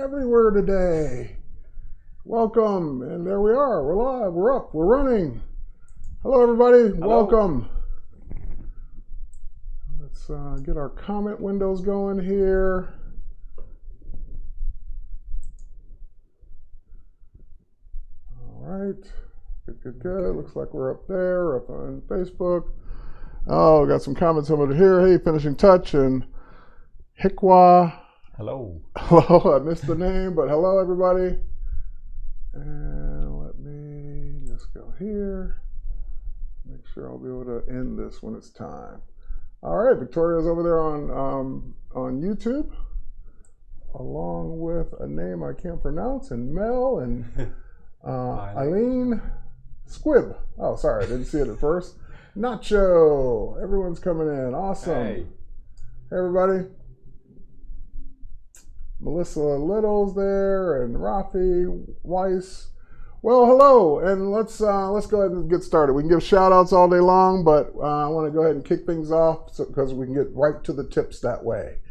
everywhere today. Welcome, and there we are. We're live, we're up, we're running. Hello, everybody. Hello. Welcome. Let's get our comment windows going here. All right. Good. Looks like we're up there, up on Facebook. Oh, got some comments over here. Hey, Finishing Touch and Hikwa. Hello. Hello, I missed the name, but hello, everybody. And let me just go here. Make sure I'll be able to end this when it's time. All right, Victoria's over there on YouTube, along with a name I can't pronounce, and Mel and Eileen Squib. Oh, sorry, I didn't see it at first. Nacho, everyone's coming in. Awesome. Hey, everybody. Melissa Little's there, and Rafi Weiss. Well, hello, and let's go ahead and get started. We can give shout outs all day long, but I want to go ahead and kick things off because we can get right to the tips that way.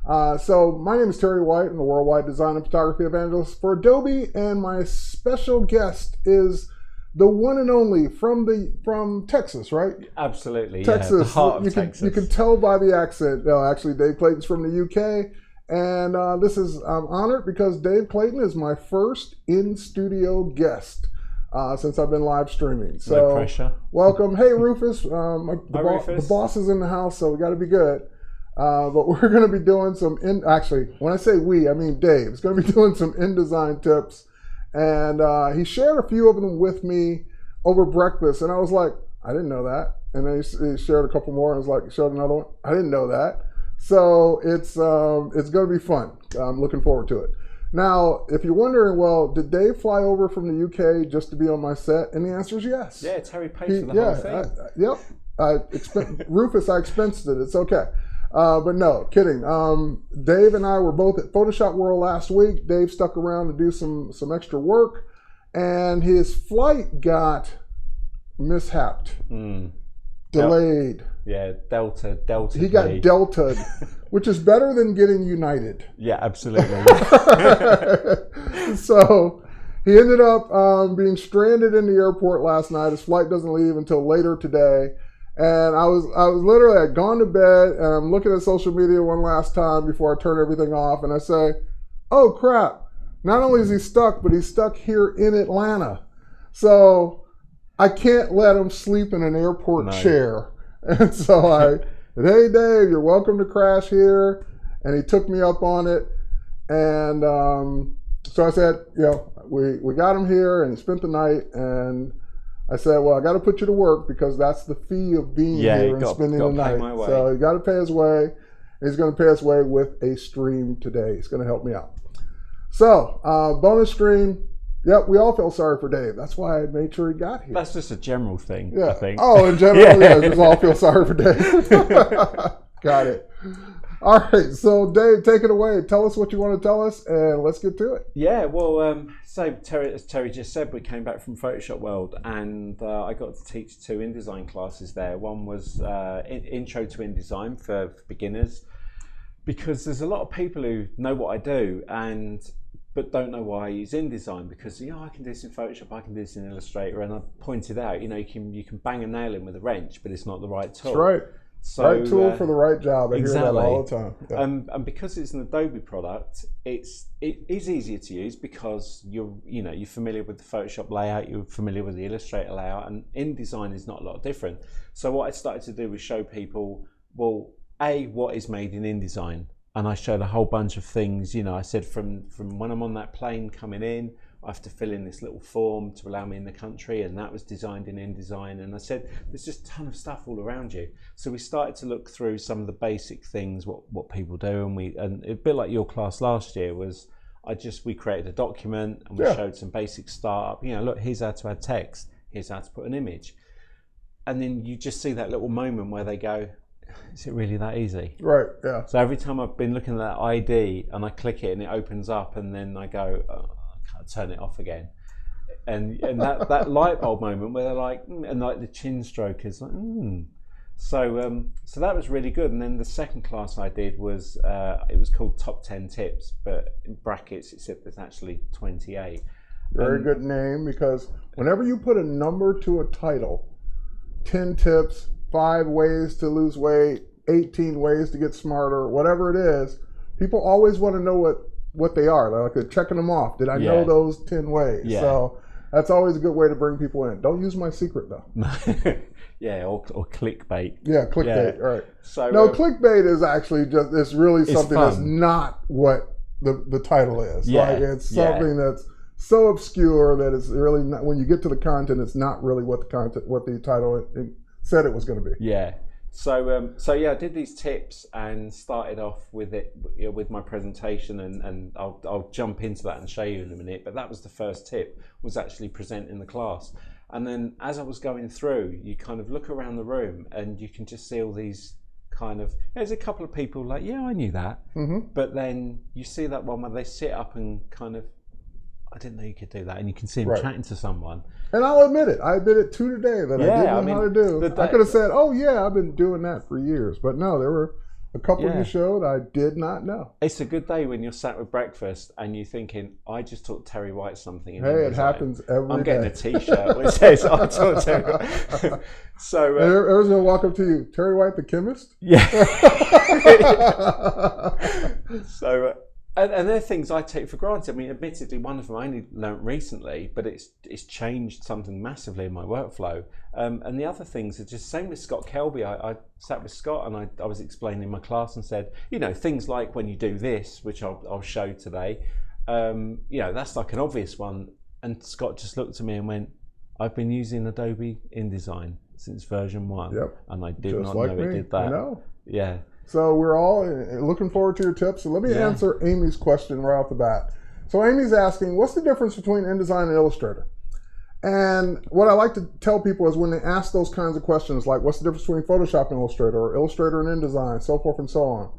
So my name is Terry White. I'm the Worldwide Design and Photography Evangelist for Adobe, and my special guest is the one and only from Texas, right? Absolutely, Texas. Yeah, the heart of Texas. You can tell by the accent. No, actually, Dave Clayton's from the UK. And I'm honored because Dave Clayton is my first in-studio guest since I've been live streaming. So, no pressure. Welcome. Hey, Rufus. The boss is in the house, so we got to be good. But we're going to be doing actually, when I say we, I mean Dave. Is going to be doing some InDesign tips. And he shared a few of them with me over breakfast. And I was like, I didn't know that. And then he shared a couple more. And I was like, showed another one. I didn't know that. So it's going to be fun. I'm looking forward to it. Now, if you're wondering, well, did Dave fly over from the UK just to be on my set? And the answer is yes. Yeah, Terry paid for the whole thing. Yep. Rufus, I expensed it. It's okay. But no, kidding. Dave and I were both at Photoshop World last week. Dave stuck around to do some extra work, and his flight got mishapped, delayed. Yeah, Delta. He got Delta'd, which is better than getting United. Yeah, absolutely. So he ended up being stranded in the airport last night. His flight doesn't leave until later today. And I was literally, I'd gone to bed, and I'm looking at social media one last time before I turn everything off, and I say, oh crap, not only is he stuck, but he's stuck here in Atlanta. So I can't let him sleep in an airport chair. And so I said, hey Dave, you're welcome to crash here. And he took me up on it. And so I said, we got him here, and he spent the night, and I said, well, I got to put you to work because that's the fee of being here and spending the night. So you got to pay his way. He's going to pay his way with a stream today. He's going to help me out. So bonus stream. Yep, we all feel sorry for Dave. That's why I made sure he got here. That's just a general thing, I think. Oh, in general, yeah, just all feel sorry for Dave. Got it. All right, so Dave, take it away. Tell us what you want to tell us, and let's get to it. Yeah, well, so Terry, as Terry just said, we came back from Photoshop World, and I got to teach 2 InDesign classes there. One was Intro to InDesign for beginners, because there's a lot of people who know what I do, but don't know why I use InDesign, because I can do this in Photoshop, I can do this in Illustrator, and I pointed out, you can bang a nail in with a wrench, but it's not the right tool. That's right. So, right tool for the right job. I exactly. hear that all the time. Yeah. And because it's an Adobe product, it is easier to use because you're familiar with the Photoshop layout, you're familiar with the Illustrator layout, and InDesign is not a lot different. So what I started to do was show people, well, what is made in InDesign. And I showed a whole bunch of things. I said from when I'm on that plane coming in, I have to fill in this little form to allow me in the country, and that was designed in InDesign. And I said, there's just a ton of stuff all around you. So we started to look through some of the basic things, what people do, and a bit like your class last year was, we created a document and we showed some basic startup. Look, here's how to add text, here's how to put an image, and then you just see that little moment where they go, is it really that easy? Right, yeah. So every time I've been looking at that ID and I click it and it opens up, and then I go, I can't turn it off again. And that light bulb moment where they're like, and like the chin stroke is like, So that was really good. And then the second class I did was it was called Top 10 Tips, but in brackets it said there's actually 28. Very good name, because whenever you put a number to a title, 10 tips, 5 ways to lose weight, 18 ways to get smarter, whatever it is, people always want to know what they are. They're like, checking them off. Did I know those 10 ways? Yeah. So that's always a good way to bring people in. Don't use my secret though. Yeah, or clickbait. Yeah, clickbait, right. So no, clickbait is actually just, it's really something fun. that's not what the title is. Yeah, Like, it's something that's so obscure that it's really not, when you get to the content, it's not really what the title said it was going to be. Yeah. So I did these tips and started off with it, with my presentation, and I'll jump into that and show you in a minute. But that was the first tip, was actually presenting the class. And then as I was going through, you kind of look around the room and you can just see all these kind of, there's a couple of people like, yeah, I knew that. Mm-hmm. But then you see that one where they sit up and kind of, I didn't know you could do that. And you can see them chatting to someone. And I'll admit it. I admitted to today that I didn't know how to do. I could have said, oh yeah, I've been doing that for years. But no, there were a couple you showed I did not know. It's a good day when you're sat with breakfast and you're thinking, I just taught Terry White something. Hey, it happens every day. I'm getting a T-shirt which says, I taught Terry White. So everyone's going to walk up to you, Terry White the chemist? Yeah. So... And they're things I take for granted. I mean, admittedly, one of them I only learnt recently, but it's changed something massively in my workflow. And the other things are just same with Scott Kelby. I sat with Scott and I was explaining in my class and said, things like when you do this, which I'll show today, that's like an obvious one. And Scott just looked at me and went, I've been using Adobe InDesign since version 1. Yep. And I did not know it did that. I know. Yeah. So we're all looking forward to your tips. So let me answer Amy's question right off the bat. So Amy's asking, what's the difference between InDesign and Illustrator? And what I like to tell people is when they ask those kinds of questions, like what's the difference between Photoshop and Illustrator, or Illustrator and InDesign, so forth and so on,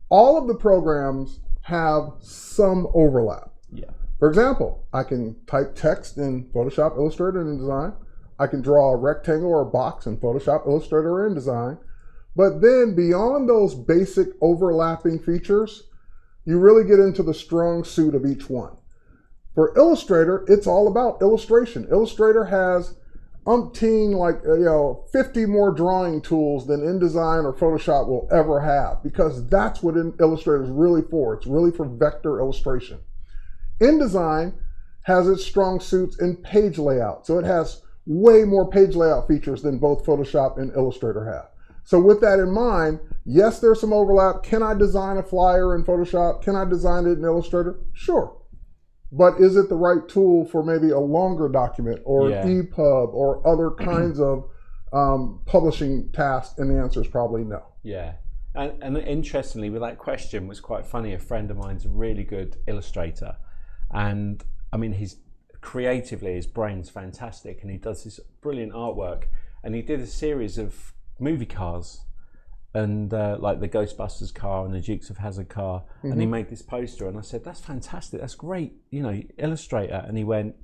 all of the programs have some overlap. Yeah. For example, I can type text in Photoshop, Illustrator, and InDesign. I can draw a rectangle or a box in Photoshop, Illustrator, or InDesign. But then beyond those basic overlapping features, you really get into the strong suit of each one. For Illustrator, it's all about illustration. Illustrator has umpteen, 50 more drawing tools than InDesign or Photoshop will ever have, because that's what Illustrator is really for. It's really for vector illustration. InDesign has its strong suits in page layout. So it has way more page layout features than both Photoshop and Illustrator have. So with that in mind, yes, there's some overlap. Can I design a flyer in Photoshop? Can I design it in Illustrator? Sure. But is it the right tool for maybe a longer document or an EPUB or other kinds of publishing tasks? And the answer is probably no. Yeah. And interestingly, with that question was quite funny. A friend of mine's a really good illustrator. And I mean, creatively, his brain's fantastic. And he does this brilliant artwork. And he did a series of movie cars, and like the Ghostbusters car and the Dukes of Hazzard car, and he made this poster, and I said, that's fantastic, that's great, Illustrator. And he went,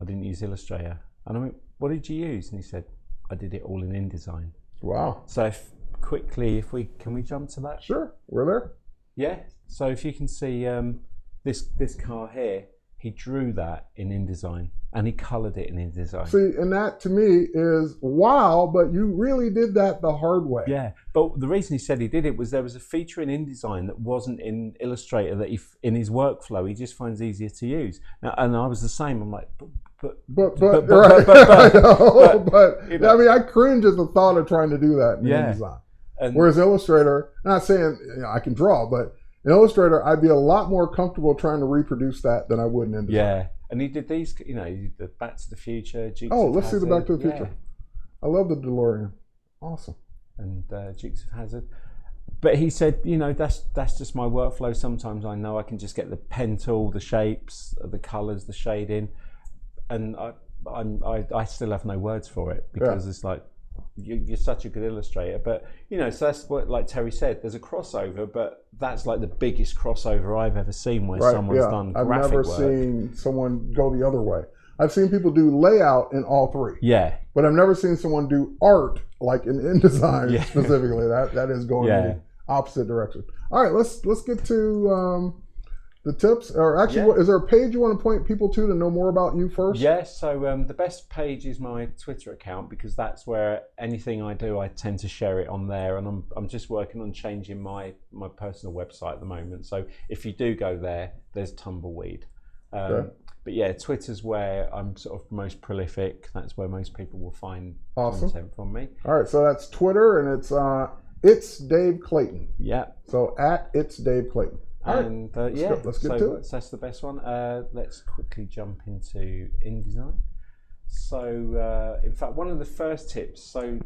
I didn't use Illustrator. And I went, what did you use? And he said, I did it all in InDesign. Wow. So can we jump to that? Sure, we're there. Yeah, so if you can see this car here, he drew that in InDesign and he colored it in InDesign. See, and that to me is wow, but you really did that the hard way. Yeah, but the reason he said he did it was there was a feature in InDesign that wasn't in Illustrator that in his workflow he just finds easier to use. Now, and I was the same. I'm like, I mean, I cringe at the thought of trying to do that in InDesign. Whereas Illustrator, not saying I can draw, but in Illustrator, I'd be a lot more comfortable trying to reproduce that than I would in InDesign. Yeah, and he did these, he did the Back to the Future, Dukes Oh, of let's Hazzard. see the Back to the Future. I love the DeLorean. Awesome. And Dukes of Hazzard. But he said, that's just my workflow. Sometimes I know I can just get the pen tool, the shapes, the colors, the shading, and I still have no words for it because it's like, you're such a good illustrator. But so that's what, like Terry said, there's a crossover, but that's like the biggest crossover I've ever seen where someone's done graphic work. I've never seen someone go the other way. I've seen people do layout in all three. Yeah, but I've never seen someone do art like in InDesign Yeah. specifically. That is going in the opposite direction. All right, let's get to the tips. Or actually, is there a page you want to point people to know more about you first? Yes. So the best page is my Twitter account, because that's where anything I do, I tend to share it on there. And I'm just working on changing my personal website at the moment. So if you do go there, there's Tumbleweed. Okay. But yeah, Twitter's where I'm sort of most prolific. That's where most people will find content from me. All right, so that's Twitter, and it's Dave Clayton. Yeah. So at it's Dave Clayton. All right. And let's get to it. So that's the best one. Let's quickly jump into InDesign. So in fact, one of the first tips. So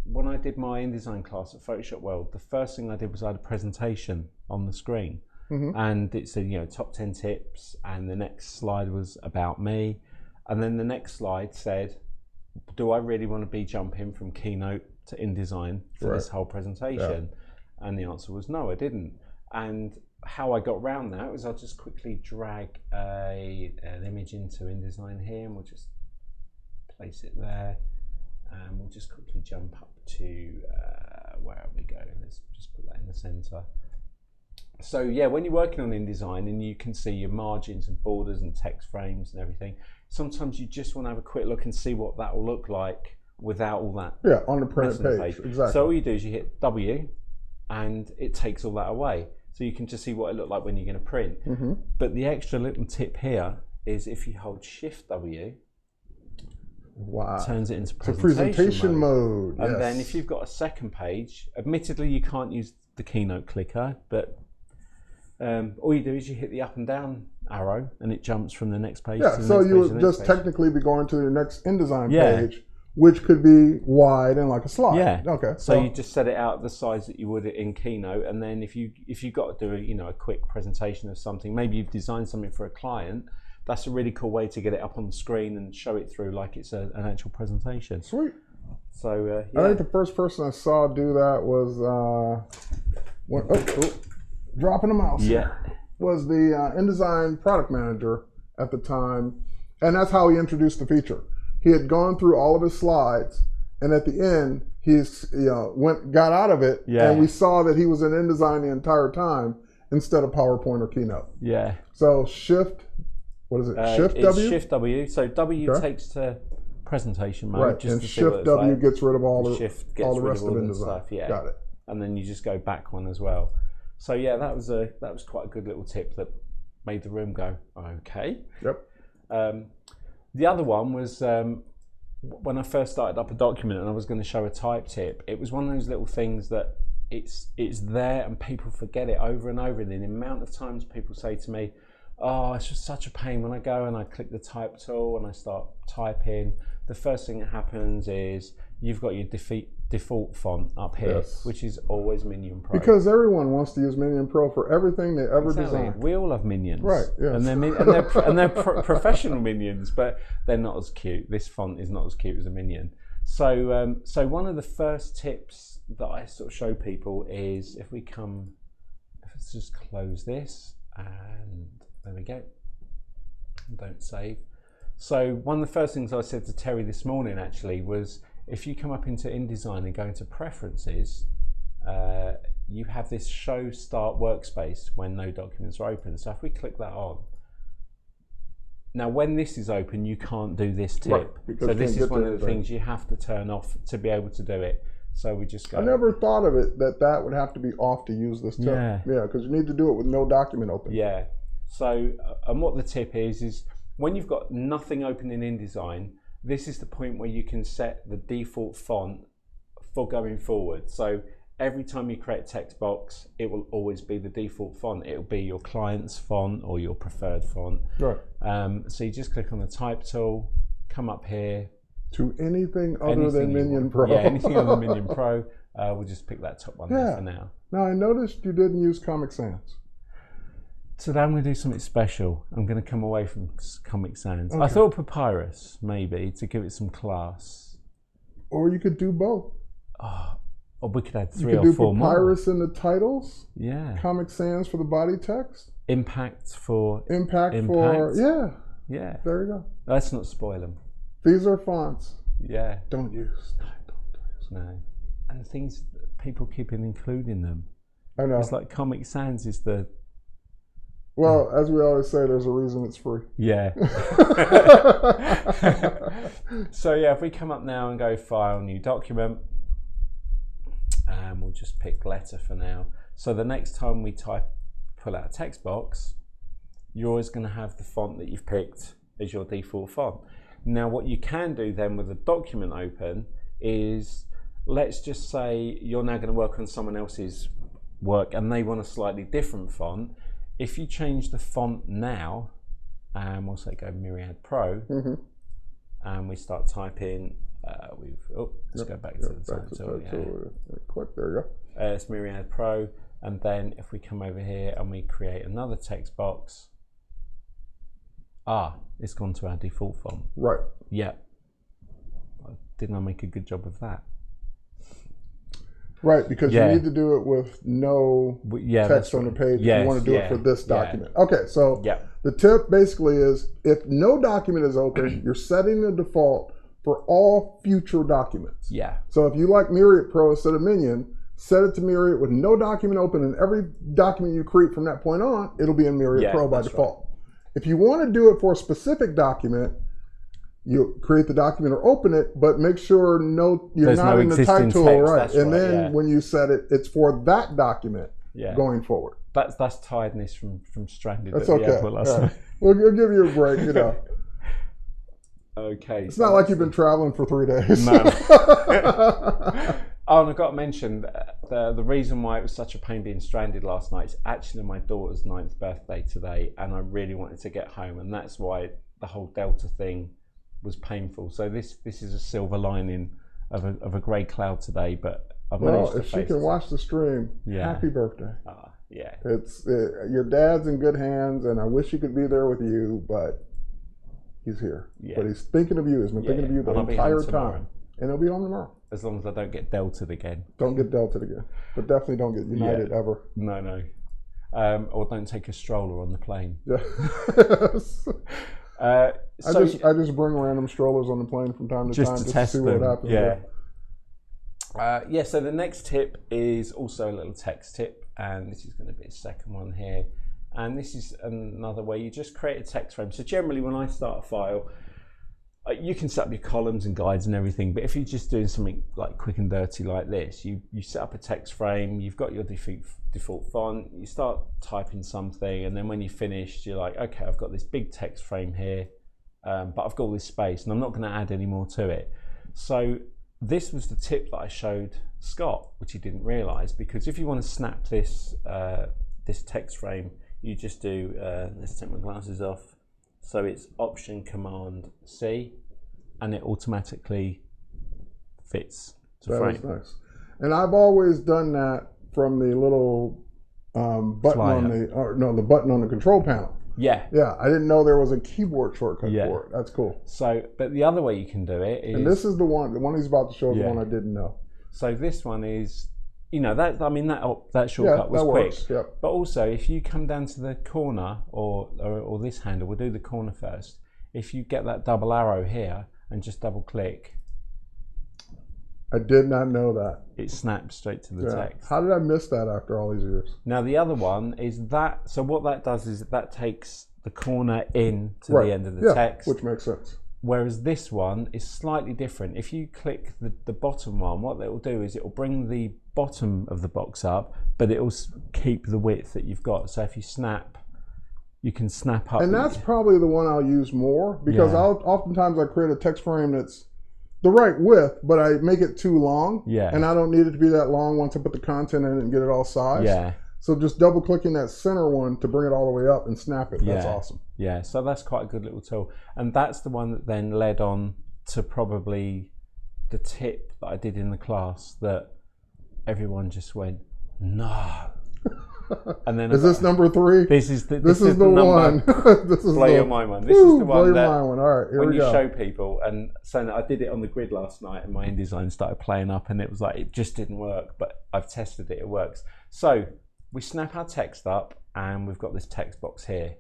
when I did my InDesign class at Photoshop World, the first thing I did was I had a presentation on the screen. And it said, top 10 tips, and the next slide was about me, and then the next slide said, do I really want to be jumping from Keynote to InDesign for this whole presentation? And the answer was no, I didn't. And how I got around that was I'll just quickly drag an image into InDesign here, and we'll just place it there, and we'll just quickly jump up to where are we going? Let's just put that in the center. So yeah, when you're working on InDesign and you can see your margins and borders and text frames and everything, sometimes you just want to have a quick look and see what that will look like without all that. Yeah, on the printed page. Exactly. So all you do is you hit W, and it takes all that away. So you can just see what it looked like when you're going to print. But the extra little tip here is if you hold Shift W, turns it into presentation mode. And then if you've got a second page, admittedly you can't use the Keynote clicker, but all you do is you hit the up and down arrow, and it jumps from the next page to the next page. So you would just technically be going to your next InDesign page, which could be wide and like a slide. Yeah. Okay. So you just set it out the size that you would in Keynote, and then if you've got to do a quick presentation of something, maybe you've designed something for a client, that's a really cool way to get it up on the screen and show it through like it's an actual presentation. Sweet. So I think the first person I saw do that was dropping a mouse. Yeah. Was the InDesign product manager at the time, and that's how he introduced the feature. He had gone through all of his slides, and at the end, got out of it, and we saw that he was in InDesign the entire time instead of PowerPoint or Keynote. Yeah. So Shift W? It's Shift W. So W takes to presentation mode. Right, and Shift W gets rid of all the rest of InDesign. Stuff, yeah. Got it. And then you just go back one as well. So yeah, that was quite a good little tip that made the room go, okay. Yep. The other one was when I first started up a document and I was going to show a type tip. It was one of those little things that it's there and people forget it over and over. And the amount of times people say to me, oh, it's just such a pain when I go and I click the type tool and I start typing. The first thing that happens is you've got your default font up here, which is always Minion Pro. Because everyone wants to use Minion Pro for everything they ever designed. We all have minions, right? Yes. And they're professional minions, but they're not as cute. This font is not as cute as a minion. So one of the first tips that I sort of show people is let's just close this, and there we go. Don't save. So one of the first things I said to Terry this morning actually was, if you come up into InDesign and go into Preferences, you have this Show Start Workspace when no documents are open. So if we click that on, now when this is open, you can't do this tip. Right, so this is one of the things you have to turn off to be able to do it. So we just go. I never thought of it that would have to be off to use this tip. Yeah, because you need to do it with no document open. Yeah. So, and what the tip is when you've got nothing open in InDesign, this is the point where you can set the default font for going forward. So every time you create a text box, it will always be the default font. It will be your client's font or your preferred font. Right. So you just click on the type tool, come up here. To anything other than Minion Pro. Yeah, anything other than Minion Pro. We'll just pick that top one there for now. Now I noticed you didn't use Comic Sans. Today I'm going to do something special. I'm going to come away from Comic Sans. Okay. I thought Papyrus, maybe, to give it some class. Or you could do both. Or we could add 3 or 4 more. You could do Papyrus in the titles. Yeah. Comic Sans for the body text. Impact for... Yeah. Yeah. There you go. Let's not spoil them. These are fonts. Yeah. Don't use. No. And the things people keep including them. I know. It's like Comic Sans is the. Well, as we always say, there's a reason it's free. Yeah. So yeah, if we come up now and go File, New Document, and we'll just pick Letter for now. So the next time we pull out a text box, you're always going to have the font that you've picked as your default font. Now what you can do then with a document open is, let's just say you're now going to work on someone else's work and they want a slightly different font. If you change the font now, and we'll say go Myriad Pro, and we start typing, let's go back to the title. Click, there you go. It's Myriad Pro, and then if we come over here and we create another text box, it's gone to our default font. Right. Yeah. Didn't I make a good job of that? Right, because you need to do it with no text on the page if you want to do it for this document. Okay, so the tip basically is, if no document is open, you're setting the default for all future documents. Yeah. So if you like Myriad Pro instead of Minion, set it to Myriad with no document open, and every document you create from that point on, it'll be in Myriad Pro by default. Right. If you want to do it for a specific document, you create the document or open it, but make sure you're not in the type tool, right? And then when you set it, it's for that document going forward. That's tiredness from Stranded. That's okay. We'll give you a break, you know. Okay. It's not like you've been traveling for 3 days. No. Oh, and I got to mention the reason why it was such a pain being stranded last night is actually my daughter's 9th birthday today, and I really wanted to get home, and that's why the whole Delta thing was painful. So this is a silver lining of a grey cloud today, but I've managed to if she can watch the stream, happy birthday. Yeah. It's your dad's in good hands, and I wish he could be there with you, but he's here. Yeah. But he's thinking of you. He's been thinking of you the entire time. And he'll be home tomorrow. As long as I don't get delted again. Don't get delted again. But definitely don't get United ever. No. Or don't take a stroller on the plane. Yes. I just bring random strollers on the plane from time to time to test see them. What happens. Yeah. So the next tip is also a little text tip, and this is going to be a second one here. And this is another way you just create a text frame. So generally, when I start a file, you can set up your columns and guides and everything, but if you're just doing something like quick and dirty like this, you set up a text frame, you've got your default font, you start typing something, and then when you're finished, you're like, okay, I've got this big text frame here, but I've got all this space, and I'm not going to add any more to it. So this was the tip that I showed Scott, which he didn't realize, because if you want to snap this text frame, you just do, let's take my glasses off. So it's Option Command C, and it automatically fits to frame. That is nice. And I've always done that from the little button the button on the control panel. Yeah. Yeah, I didn't know there was a keyboard shortcut for it. That's cool. So, but the other way you can do it is... And this is the one he's about to show is the one I didn't know. So this one is... that shortcut was quick. Yep. But also, if you come down to the corner or this handle, we'll do the corner first. If you get that double arrow here and just double click, I did not know that. It snaps straight to the text. How did I miss that after all these years? Now the other one is that. So what that does is that takes the corner in to the end of the text, which makes sense. Whereas this one is slightly different. If you click the bottom one, what it will do is it will bring the bottom of the box up, but it will keep the width that you've got. So if you snap, you can snap up. And that's probably the one I'll use more, because oftentimes I create a text frame that's the right width, but I make it too long. Yeah. And I don't need it to be that long once I put the content in and get it all sized. Yeah. So just double clicking that center one to bring it all the way up and snap it. That's awesome. Yeah, so that's quite a good little tool. And that's the one that then led on to probably the tip that I did in the class that everyone just went, no. And then is this number 3? This is the one. This is blow your mind one. This is the one that all right, here when we you go. show people, and so I did it on the grid last night, and my InDesign started playing up, and it was like it just didn't work, but I've tested it, it works. So we snap our text up, and we've got this text box here,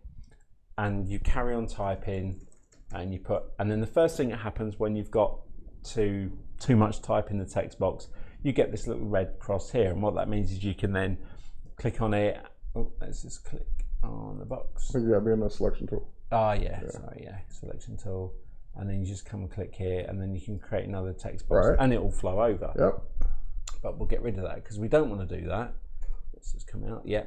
and you carry on typing, and you put, and then the first thing that happens when you've got too much type in the text box, you get this little red cross here, and what that means is you can then click on it. Oh, let's just click on the box. I think you got to be in the selection tool. Selection tool, and then you just come and click here, and then you can create another text box, Right. and it will flow over. Yep. But we'll get rid of that because we don't want to do that. Let's just come out. Yeah.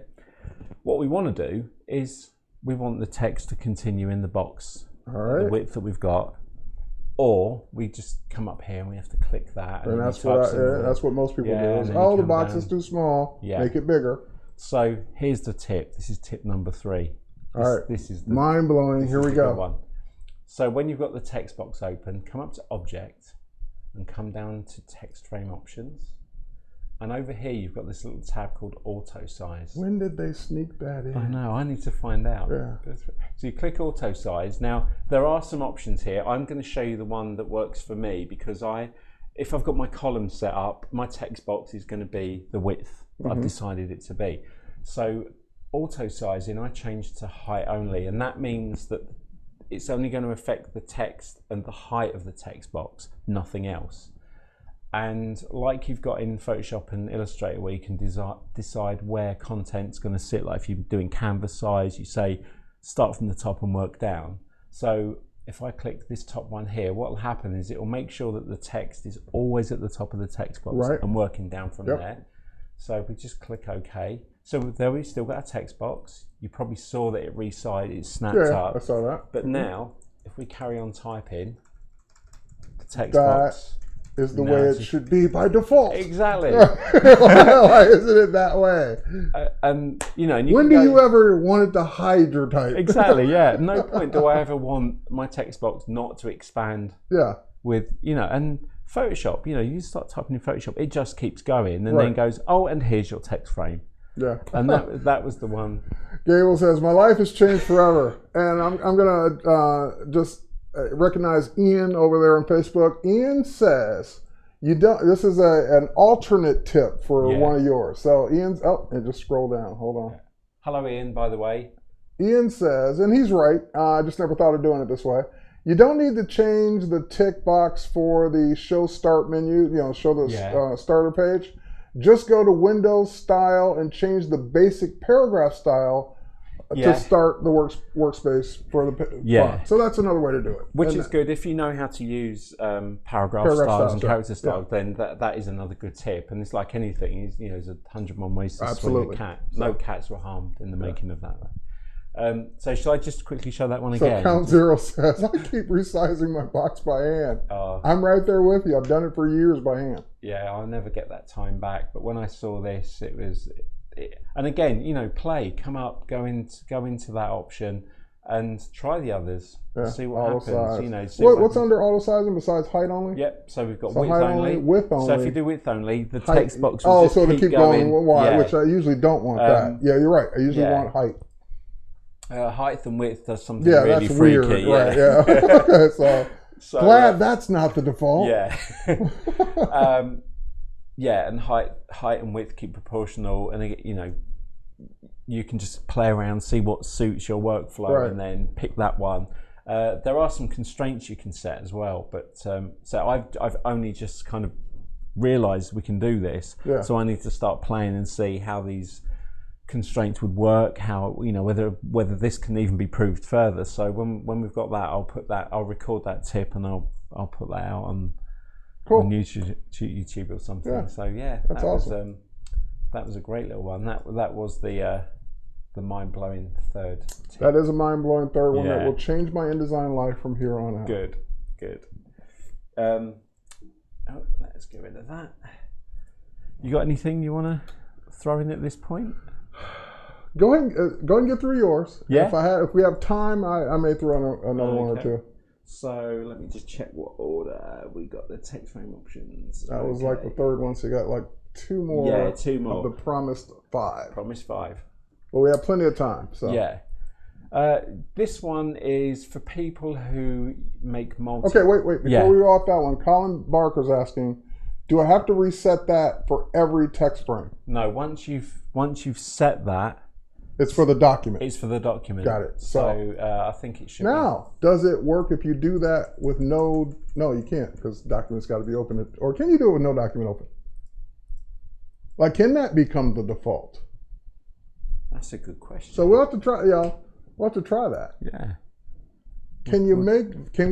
What we want to do is we want the text to continue in the box, All right. the width that we've got, or we just come up here and we have to click that. And then that's we type what some- that's what most people Yeah, do. and Is, then you oh, the come box down. is too small. Yeah. Make it bigger. So here's the tip. This is tip number 3. All right. This is the, Mind blowing. this Here is we the good go. one. So when you've got the text box open, come up to Object and come down to Text Frame Options. And over here, you've got this little tab called Auto Size. When did they sneak that in? I know, I need to find out. Yeah. So you click Auto Size. Now, there are some options here. I'm going to show you the one that works for me because if I've got my column set up, my text box is going to be the width that I've decided it to be. So auto sizing, I changed to height only, and that means that it's only going to affect the text and the height of the text box, nothing else. And like you've got in Photoshop and Illustrator, where you can decide where content's going to sit, like if you're doing canvas size, you say start from the top and work down. So if I click this top one here, what will happen is it will make sure that the text is always at the top of the text box, Right. and working down from Yep. there. So if we just click OK. So there we've still got a text box. You probably saw that it snapped Yeah, up. I saw that. But now, if we carry on typing, the text That box. is the No, way it's it just- should be by default. Exactly. Why isn't it that way? And you know, and you When can do go- you ever want it to hide your type? Exactly, yeah. No point do I ever want my text box not to expand Yeah. with, you know, and Photoshop, you know, you start typing in Photoshop, it just keeps going and Right. then goes, oh, and here's your text frame. Yeah. And that was the one. Gable says, my life has changed forever. And I'm going to just recognize Ian over there on Facebook. Ian says, this is an alternate tip for Yeah. one of yours. So Ian's, and just scroll down. Hold on. Hello, Ian, by the way. Ian says, and he's right, I just never thought of doing it this way. You don't need to change the tick box for the show start menu, show the Yeah. starter page. Just go to Windows style and change the basic paragraph style Yeah. to start the workspace for the Yeah. font. So that's another way to do it. Which And is good. If you know how to use paragraph Paragraph styles styles, and yeah. character styles, then that is another good tip. And it's like anything, there's 101 ways to swing Absolutely. a cat. No cats were harmed in the making of that. So shall I just quickly show that one So again? Count Zero says, I keep resizing my box by hand. Oh. I'm right there with you. I've done it for years by hand. Yeah, I'll never get that time back. But when I saw this, and again, play, come up, go into that option, and try the others. Yeah, See what auto happens. size. See What's happens. under auto sizing besides height only? Yep. So we've got So width height only. width only. So if you do width only, the Height- text box will just so to keep going wide, Yeah. which I usually don't want that. Yeah, you're right. I usually yeah. want height. Height and width does something Yeah, really that's freaky. weird. Yeah. Right, yeah. So, So, glad that's not the default. Yeah. Yeah, and height and width keep proportional, and you can just play around, see what suits your workflow, Right. and then pick that one. There are some constraints you can set as well, but so I've only just kind of realised we can do this. Yeah. So I need to start playing and see how these constraints would work, how whether this can even be proved further. So when we've got that, I'll record that tip and I'll put that out on YouTube or something. Yeah. So yeah, That's awesome. That was a great little one. That was the mind-blowing third tip. That is a mind-blowing third one that Yeah. will change my InDesign life from here on out. Good. Let's get rid of that. You got anything you want to throw in at this point? Go ahead and get through yours. Yeah. If we have time, I may throw in another one or Okay. two. So let me just check what order we got the text frame options. That was like the third one, so you got like two more. Yeah, two more. Of the promised 5. Promise 5. But we have plenty of time. So Yeah. This one is for people who make multi. Okay, wait. Before Yeah. we go off that one, Colin Barker's asking, do I have to reset that for every text frame? No, once you've set that, It's for the document. It's for the document. Got it. So I think it should. Now, does it work if you do that with no? No, you can't, because documents got to be open. Or can you do it with no document open? Like, can that become the default? That's a good question. So we'll have to try, y'all. We'll have to try that. Yeah. Can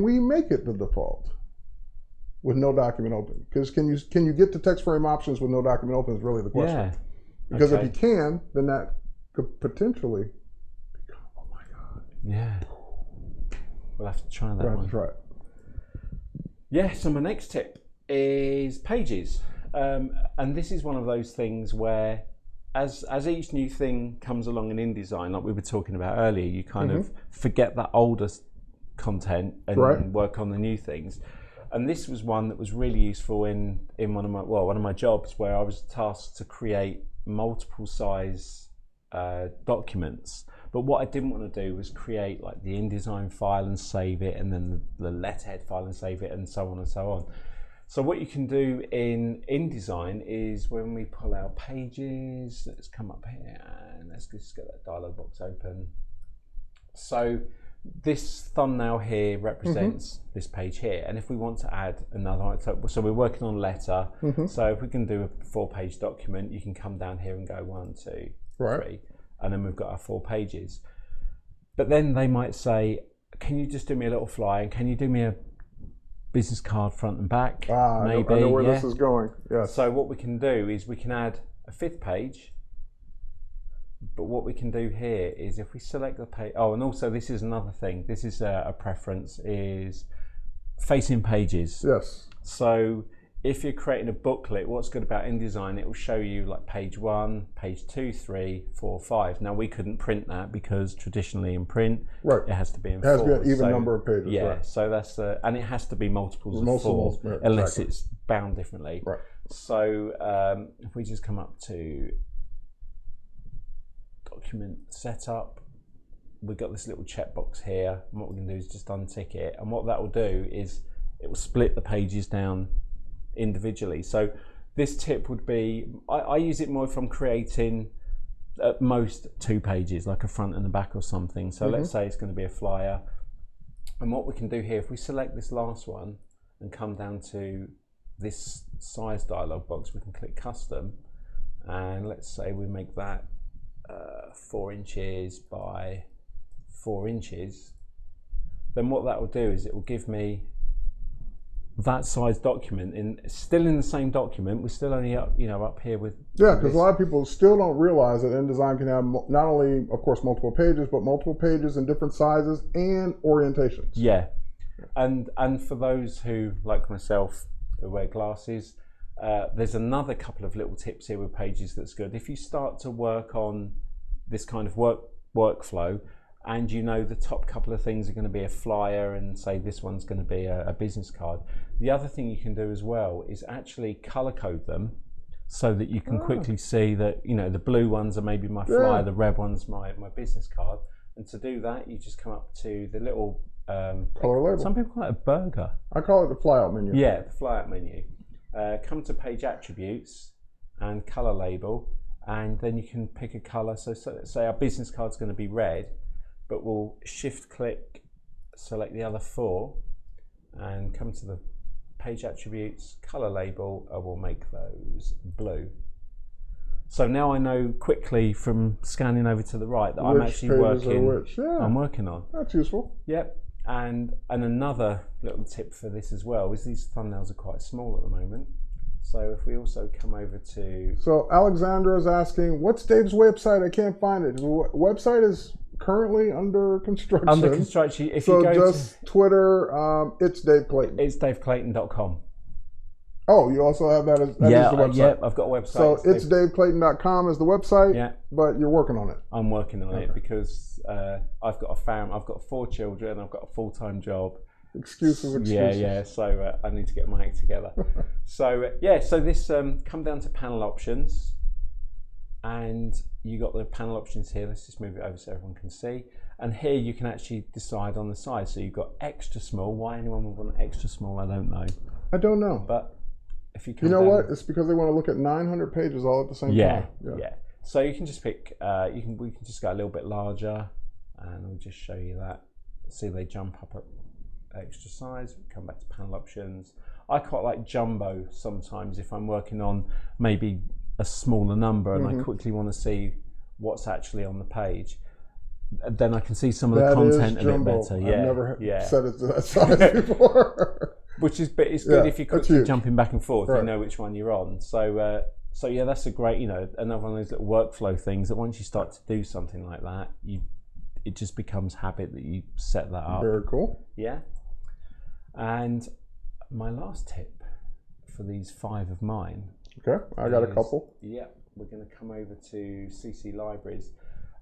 we make it the default with no document open? Because can you get to text frame options with no document open is really the question. Yeah. Because if you can, then that could potentially become, oh my God. Yeah. We'll have to try that We'll one. have to try it. Yeah, so my next tip is pages. And this is one of those things where as each new thing comes along in InDesign, like we were talking about earlier, you kind of forget that older content and work on the new things. And this was one that was really useful in one of my jobs, where I was tasked to create multiple size documents. But what I didn't want to do was create like the InDesign file and save it, and then the letterhead file and save it, and so on and so on. So what you can do in InDesign is, when we pull our pages, let's come up here and let's just get that dialog box open. So this thumbnail here represents this page here, and if we want to add another, so we're working on letter, so if we can do a 4-page document, you can come down here and go 1, 2, 3, and then we've got our 4 pages. But then they might say, can you just do me a little flyer, and can you do me a business card front and back? Maybe. I know where this is going. Yeah. So what we can do is we can add a 5th page. But what we can do here is, if we select the page, and also this is another thing, this is a preference, is facing pages. Yes. So if you're creating a booklet, what's good about InDesign, it will show you like page 1, page 2, 3, 4, 5. Now we couldn't print that, because traditionally in print, it has to be in 4. It has to be an even number of pages. Yeah, so that's and it has to be multiples of 4, unless it's bound differently. Right. So if we just come up to document setup, we've got this little checkbox here, and what we can do is just untick it, and what that will do is it will split the pages down individually. So this tip would be, I use it more if I'm creating at most 2 pages, like a front and a back or something. So let's say it's going to be a flyer, and what we can do here, if we select this last one and come down to this size dialog box, we can click custom, and let's say we make that 4 inches by 4 inches. Then what that will do is it will give me that size document still in the same document. We're still only up here with because a lot of people still don't realize that InDesign can have not only, of course, multiple pages, but multiple pages in different sizes and orientations. Yeah, and for those who, like myself, who wear glasses, there's another couple of little tips here with pages that's good. If you start to work on this kind of workflow, and you know the top couple of things are going to be a flyer, and say this one's going to be a business card, the other thing you can do as well is actually color code them, so that you can quickly see that, the blue ones are maybe my flyer, the red one's my business card. And to do that, you just come up to the little color label. Some people call it a burger. I call it the flyout menu. Yeah, the flyout menu. Come to page attributes and color label, and then you can pick a color. So let's say our business card's going to be red, but we'll shift click, select the other 4, and come to the page attributes, color label, and we'll make those blue. So now I know quickly from scanning over to the right that I'm actually working. I'm working on. That's useful. Yep. And another little tip for this as well is these thumbnails are quite small at the moment. So if we also come over to... So Alexandra is asking, what's Dave's website? I can't find it. His website is currently under construction. Under construction. If so you go just Twitter, it's Dave Clayton. It's daveclayton.com. Oh, you also have that as the website? Yeah, I've got a website. So it's daveclayton.com is the website, but you're working on it. I'm working on it because I've got I've got 4 children, I've got a full-time job. Excuses. Yeah, so I need to get my act together. So this come down to panel options, and you got the panel options here. Let's just move it over so everyone can see. And here you can actually decide on the size. So you've got extra small. Why anyone would want extra small, I don't know. I don't know. But if you come what? It's because they want to look at 900 pages all at the same time. Yeah. So you can just pick. We can just go a little bit larger, and we'll just show you that. See, they jump up at extra size. We come back to panel options. I quite like jumbo sometimes if I'm working on maybe a smaller number and I quickly want to see what's actually on the page. Then I can see some of the content a bit better. I've never set it to that size before. Which is, but it's good if you're quickly jumping back and forth. You know which one you're on. So, so yeah, that's a great, another one of those little workflow things that once you start to do something like that, it just becomes habit that you set that up. Very cool. Yeah. And my last tip for these 5 of mine. Okay, I got a couple. Yeah, we're going to come over to CC Libraries.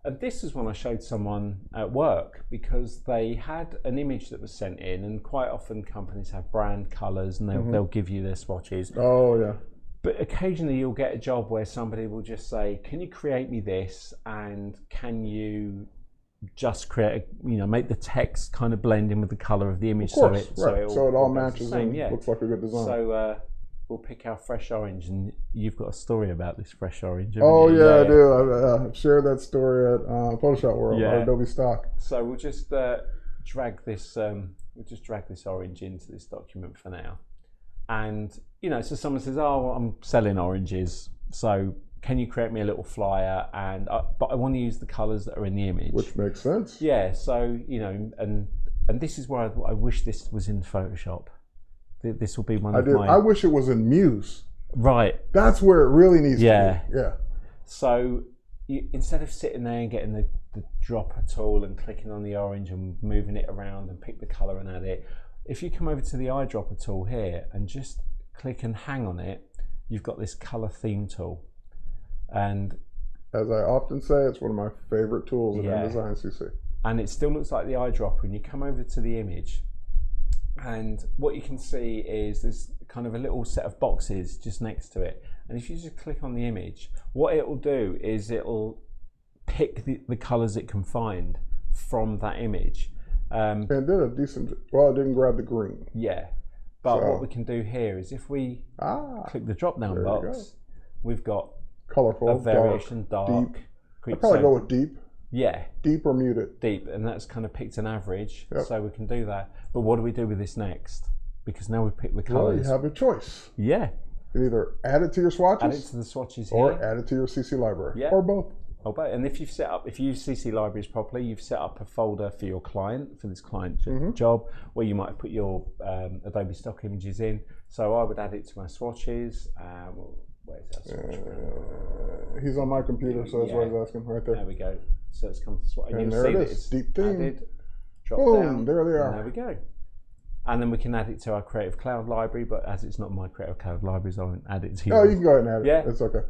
And this is one I showed someone at work because they had an image that was sent in, and quite often companies have brand colours and they'll give you their swatches. Oh, yeah. But occasionally you'll get a job where somebody will just say, can you create me this, and can you just create, make the text kind of blend in with the colour of the image, of course, so it all matches and looks like a good design. So we'll pick our fresh orange, and you've got a story about this fresh orange. Oh yeah, I do. I've shared that story at Photoshop World, Adobe Stock. So we'll just drag this. Orange into this document for now, and so someone says, "Oh, well, I'm selling oranges, so can you create me a little flyer?" And but I want to use the colours that are in the image, which makes sense. Yeah. So and this is where I wish this was in Photoshop. This will be one of my. I wish it was in Muse. Right. That's where it really needs to be. Yeah. So instead of sitting there and getting the dropper tool and clicking on the orange and moving it around and pick the color and add it, if you come over to the eyedropper tool here and just click and hang on it, you've got this color theme tool. And as I often say, it's one of my favorite tools in InDesign CC. And it still looks like the eyedropper, and you come over to the image, and what you can see is there's kind of a little set of boxes just next to it. And if you just click on the image, what it will do is it'll pick the colors it can find from that image. And it did a decent, well, it didn't grab the green. Yeah, but what we can do here is if we click the drop down box, we've got colorful, a variation, dark, deep. I'd probably go with deep. Yeah. Deep or muted? Deep, and that's kind of picked an average, so we can do that. But what do we do with this next? Because now we've picked the colors. Well, you have a choice. Yeah. You can either add it to your swatches, add it to the swatches here, or add it to your CC library, or both. Or both. And if you use CC libraries properly, you've set up a folder for your client, for this client job, where you might have put your Adobe Stock images in. So I would add it to my swatches. Where's that swatch? He's on my computer, so that's what I was asking right there. There we go. So it's come to swatch, and there it is. Deep theme. Added, drop down. There they are. There we go. And then we can add it to our Creative Cloud library, but as it's not my Creative Cloud libraries, I won't add it to yours. Oh, you can go ahead and add it. Yeah, it's okay.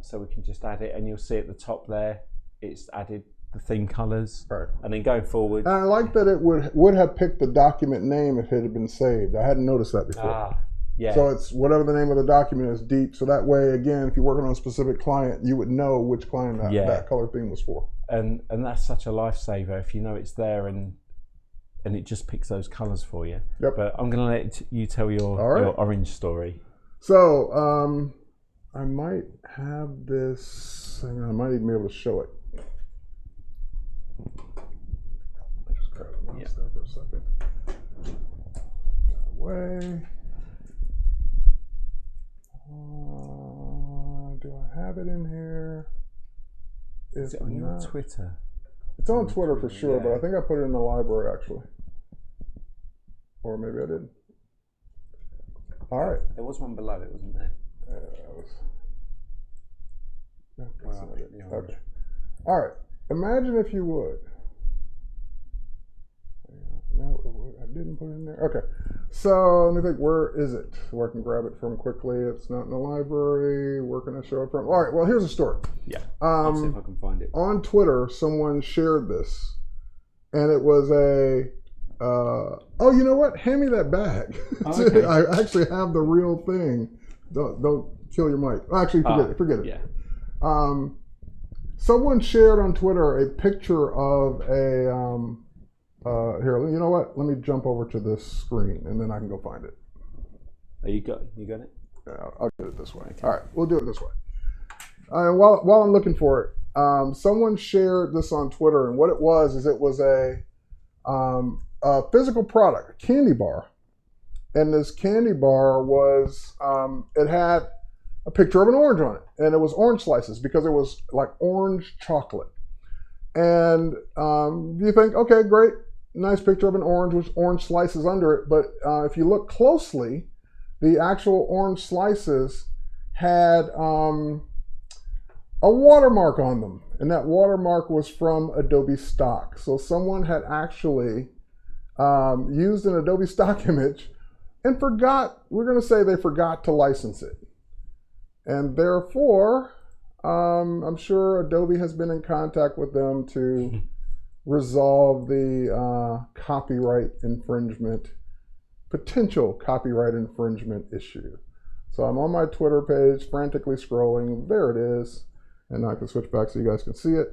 So we can just add it, and you'll see at the top there, it's added the theme colors. Right. And then going forward. And I like that it would have picked the document name if it had been saved. I hadn't noticed that before. Yeah. So it's whatever the name of the document is, deep. So that way, again, if you're working on a specific client, you would know which client that color theme was for. And that's such a lifesaver if you know it's there and it just picks those colors for you. Yep. But I'm going to let you tell your orange story. So I might have this. I might even be able to show it. I just grab the mouse there for a second. Away. Do I have it in here? Is it on your Twitter? It's on Twitter for sure, but I think I put it in the library actually. Or maybe I didn't. All right. There was one below it, wasn't there? Okay. All right. Imagine if you would. No, I didn't put it in there. Okay. So let me think, where is it? Where I can grab it from quickly. It's not in the library. Where can I show it from? All right, well, here's a story. Yeah. I'll see if I can find it. On Twitter, someone shared this, and it was oh, you know what? Hand me that bag. Okay. I actually have the real thing. Don't kill your mic. Actually, forget it. Yeah. Someone shared on Twitter a picture of a here, you know what? Let me jump over to this screen and then I can go find it. You got it? Yeah, I'll get it this way. Okay. All right, we'll do it this way. While I'm looking for it, someone shared this on Twitter, and what it was is it was a physical product, a candy bar, and this candy bar was it had a picture of an orange on it, and it was orange slices because it was like orange chocolate. And you think, okay, great, nice picture of an orange with orange slices under it, but if you look closely, the actual orange slices had a watermark on them, and that watermark was from Adobe Stock. So someone had actually used an Adobe Stock image and forgot, we're going to say they forgot to license it. And therefore, I'm sure Adobe has been in contact with them to resolve the copyright infringement, potential copyright infringement issue. So I'm on my Twitter page, frantically scrolling. There it is. And I can switch back so you guys can see it.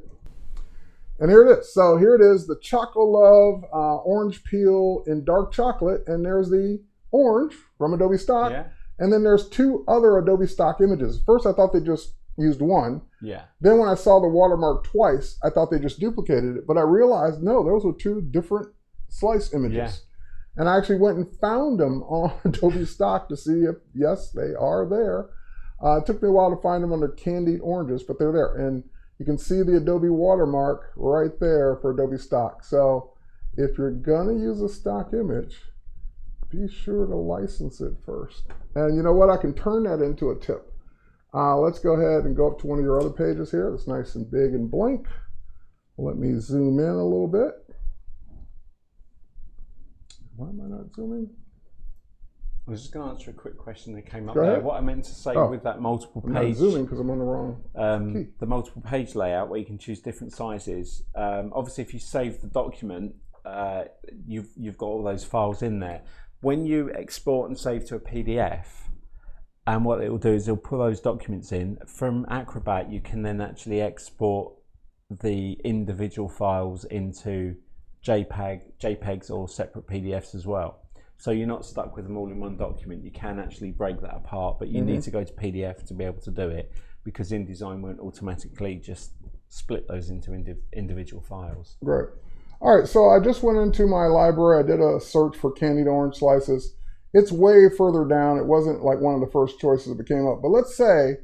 And here it is. So here it is, the Choco Love orange peel in dark chocolate. And there's the orange from Adobe Stock. Yeah. And then there's two other Adobe Stock images. First, I thought they just used one. Yeah. Then when I saw the watermark twice, I thought they just duplicated it. But I realized, no, those were two different slice images. Yeah. And I actually went and found them on Adobe Stock to see if, yes, they are there. It took me a while to find them under candied oranges, but they're there. And you can see the Adobe watermark right there for Adobe Stock. So if you're going to use a stock image, be sure to license it first. And you know what? I can turn that into a tip. Let's go ahead and go up to one of your other pages here. That's nice and big and blank. Let me zoom in a little bit. Why am I not zooming? I was just going to answer a quick question that came up Go there. ahead. What I meant to say with that multiple I'm page, not zooming because I'm on the wrong key. the multiple page layout where you can choose different sizes. Obviously, if you save the document, you've got all those files in there. When you export and save to a PDF, and what it will do is it'll pull those documents in from Acrobat. You can then actually export the individual files into JPEGs or separate PDFs as well. So you're not stuck with them all in one document. You can actually break that apart, but you need to go to PDF to be able to do it, because InDesign won't automatically just split those into individual files. Right. All right, so I just went into my library. I did a search for candied orange slices. It's way further down. It wasn't like one of the first choices that came up. But let's say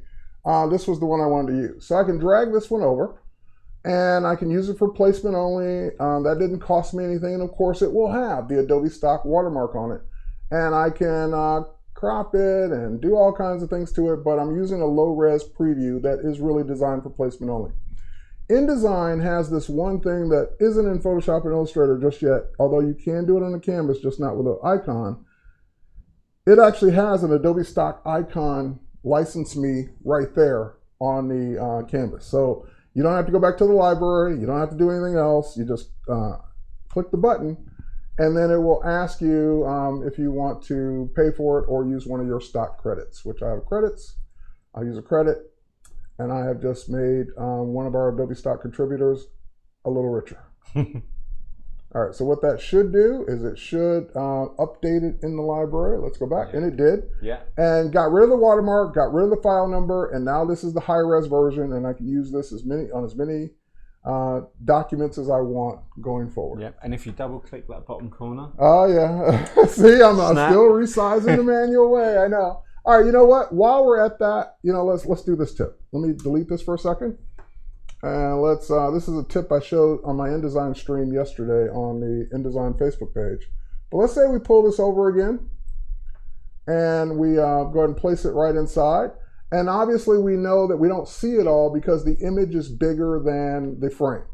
this was the one I wanted to use. So I can drag this one over, and I can use it for placement only. That didn't cost me anything. And of course, it will have the Adobe Stock watermark on it. And I can crop it and do all kinds of things to it, but I'm using a low-res preview that is really designed for placement only. InDesign has this one thing that isn't in Photoshop and Illustrator just yet, although you can do it on a canvas, just not with an icon. It actually has an Adobe Stock icon, license me, right there on the canvas. So you don't have to go back to the library. You don't have to do anything else. You just click the button, and then it will ask you if you want to pay for it or use one of your stock credits, which I have credits. I'll use a credit, and I have just made one of our Adobe Stock contributors a little richer. All right, so what that should do is it should update it in the library. Let's go back, and it did. Yeah. And got rid of the watermark, got rid of the file number, and now this is the high-res version, and I can use this on as many documents as I want going forward. Yep. And if you double-click that bottom corner. Oh yeah. See, I'm still resizing the manual way. I know. All right, you know what? While we're at that, let's do this tip. Let me delete this for a second. And let's, this is a tip I showed on my InDesign stream yesterday on the InDesign Facebook page. But let's say we pull this over again, and we go ahead and place it right inside. And obviously we know that we don't see it all because the image is bigger than the frame.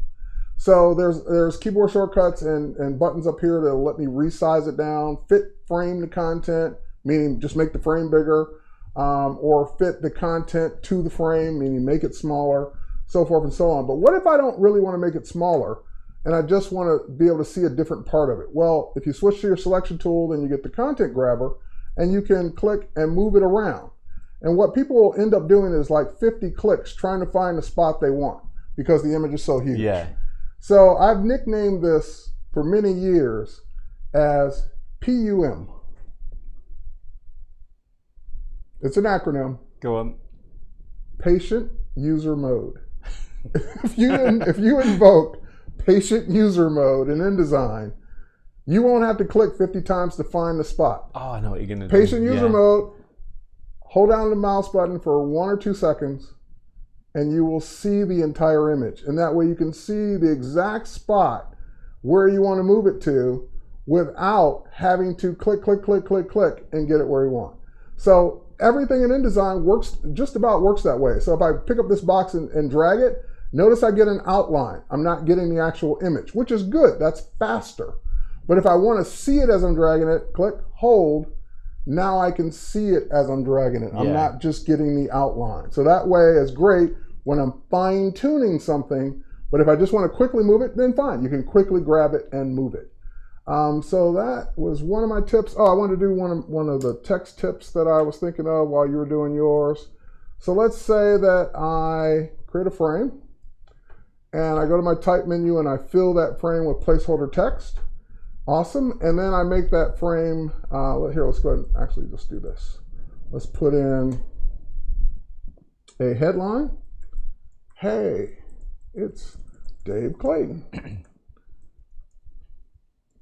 So there's keyboard shortcuts and buttons up here that'll let me resize it down, fit frame the content, meaning just make the frame bigger, or fit the content to the frame, meaning make it smaller, so forth and so on. But what if I don't really want to make it smaller and I just want to be able to see a different part of it? Well, if you switch to your selection tool, then you get the content grabber and you can click and move it around. And what people will end up doing is like 50 clicks trying to find the spot they want because the image is so huge. Yeah. So I've nicknamed this for many years as PUM. It's an acronym. Go on. Patient, user mode. if you invoke patient user mode in InDesign, you won't have to click 50 times to find the spot. Oh, I know what you're going to do. Patient user mode, hold down the mouse button for 1 or 2 seconds, and you will see the entire image. And that way you can see the exact spot where you want to move it to without having to click, click, click, click, click, and get it where you want. So everything in InDesign just about works that way. So if I pick up this box and drag it, notice I get an outline. I'm not getting the actual image, which is good. That's faster. But if I want to see it as I'm dragging it, click, hold. Now I can see it as I'm dragging it. I'm not just getting the outline. So that way is great when I'm fine tuning something. But if I just want to quickly move it, then fine. You can quickly grab it and move it. So that was one of my tips. Oh, I wanted to do one of the text tips that I was thinking of while you were doing yours. So let's say that I create a frame and I go to my type menu and I fill that frame with placeholder text. Awesome. And then I make that frame, here, let's go ahead and actually just do this. Let's put in a headline. Hey, it's Dave Clayton.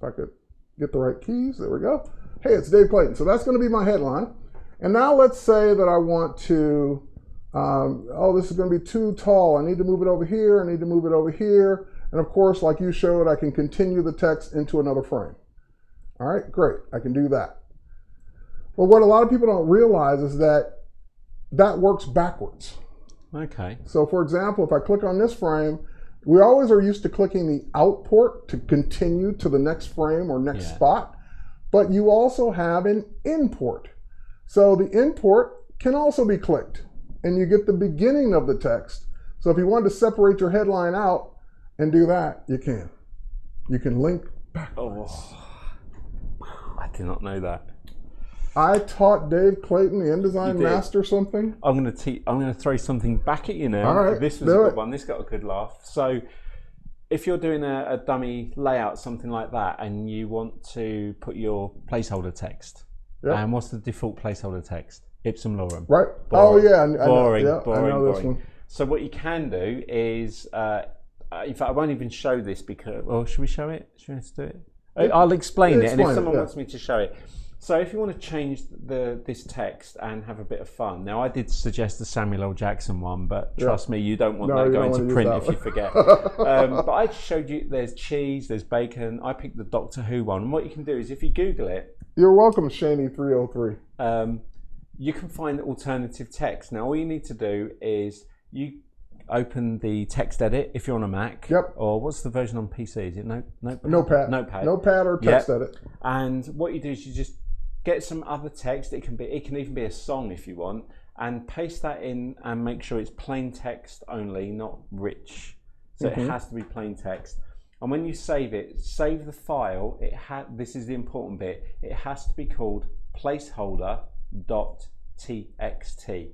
If I could get the right keys, there we go. Hey, it's Dave Clayton. So that's going to be my headline. And now let's say that I want to, this is going to be too tall. I need to move it over here. I need to move it over here. And of course, like you showed, I can continue the text into another frame. All right, great. I can do that. But what a lot of people don't realize is that that works backwards. Okay. So for example, if I click on this frame, we always are used to clicking the out port to continue to the next frame or next spot, but you also have an import. So the import can also be clicked and you get the beginning of the text. So if you wanted to separate your headline out and do that, you can. You can link backwards. Oh, I did not know that. I taught Dave Clayton, the InDesign master, something. I'm going to throw something back at you now. All right, this was a good one. This got a good laugh. So, if you're doing a dummy layout, something like that, and you want to put your placeholder text, and what's the default placeholder text? Ipsum lorem. Right. Boring. Oh yeah. Boring. I know this one. So what you can do is, in fact, I won't even show this because. Well, should we show it? Should we do it? I'll explain it, and if someone wants me to show it. So if you want to change this text and have a bit of fun, now I did suggest the Samuel L. Jackson one, but trust me, you don't want that going to print if you forget. But I showed you there's cheese, there's bacon. I picked the Doctor Who one, and what you can do is if you Google it, you're welcome, Shaney303. You can find alternative text. Now all you need to do is you open the text edit if you're on a Mac. Yep. Or what's the version on PC? Is it Notepad? Notepad or text edit. And what you do is you just get some other text. It can even be a song if you want, and paste that in and make sure it's plain text only, not rich. So it has to be plain text. And when you save it, save the file. This is the important bit. It has to be called placeholder.txt.